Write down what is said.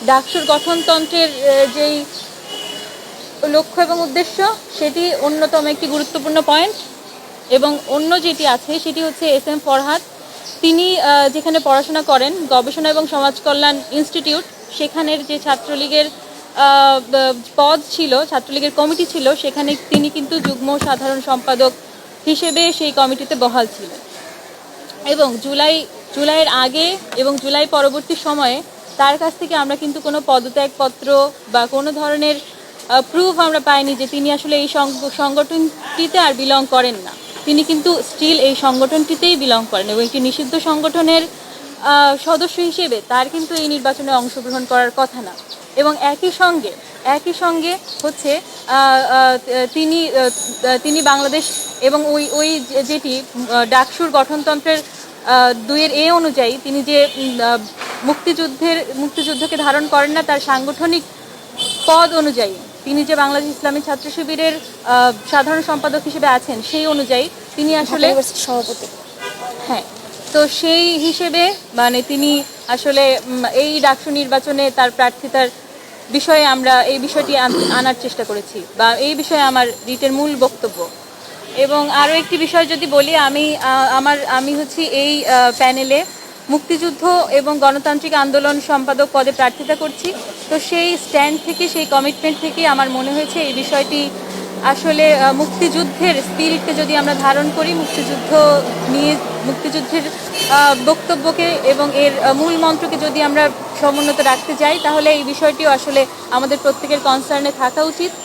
ডাকসুর গঠনতন্ত্রের যেই লক্ষ্য এবং উদ্দেশ্য সেটি অন্যতম একটি গুরুত্বপূর্ণ পয়েন্ট। এবং অন্য যেটি আছে সেটি হচ্ছে এস এম ফরহাদ। তিনি যেখানে পড়াশোনা করেন গবেষণা এবং সমাজ কল্যাণ ইনস্টিটিউট, সেখানের যে ছাত্রলীগের পদ ছিল, ছাত্রলীগের কমিটি ছিল, সেখানে তিনি কিন্তু যুগ্ম সাধারণ সম্পাদক হিসেবে সেই কমিটিতে বহাল ছিলেন। এবং জুলাইয়ের আগে এবং জুলাই পরবর্তী সময়ে তার কাছ থেকে আমরা কিন্তু কোনো পদত্যাগপত্র বা কোনো ধরনের প্রুফ আমরা পাইনি যে তিনি আসলে এই সংগঠনটিতে আর বিলং করেন না। তিনি কিন্তু স্টিল এই সংগঠনটিতেই বিলং করেন এবং একটি নিষিদ্ধ সংগঠনের সদস্য হিসেবে তার কিন্তু এই নির্বাচনে অংশগ্রহণ করার কথা না। এবং একই সঙ্গে হচ্ছে তিনি বাংলাদেশ এবং ওই যেটি ডাকসুর গঠনতন্ত্রের 2 অনুযায়ী তিনি যে মুক্তিযুদ্ধকে ধারণ করেন না, তার সাংগঠনিক পদ অনুযায়ী তিনি যে বাংলাদেশ ইসলামী ছাত্র শিবিরের সাধারণ সম্পাদক হিসেবে আছেন, সেই অনুযায়ী তিনি আসলে সভাপতি। হ্যাঁ, তো সেই হিসেবে মানে তিনি আসলে এই ডাকসু নির্বাচনে তার প্রার্থিতার বিষয়ে আমরা এই বিষয়টি আনার চেষ্টা করেছি, বা এই বিষয়ে আমার রিটের মূল বক্তব্য। এবং আরও একটি বিষয় যদি বলি, আমি হচ্ছি এই প্যানেলে মুক্তিযুদ্ধ এবং গণতান্ত্রিক আন্দোলন সম্পাদক পদে প্রার্থিতা করছি। তো সেই স্ট্যান্ড থেকে, সেই কমিটমেন্ট থেকে আমার মনে হয়েছে এই বিষয়টি আসলে মুক্তিযুদ্ধের স্পিরিটকে যদি আমরা ধারণ করি, মুক্তিযুদ্ধের বক্তব্যকে এবং এর মূল মন্ত্রকে যদি আমরা সমুন্নত রাখতে যাই, তাহলে এই বিষয়টিও আসলে আমাদের প্রত্যেকের কনসার্নে থাকা উচিত।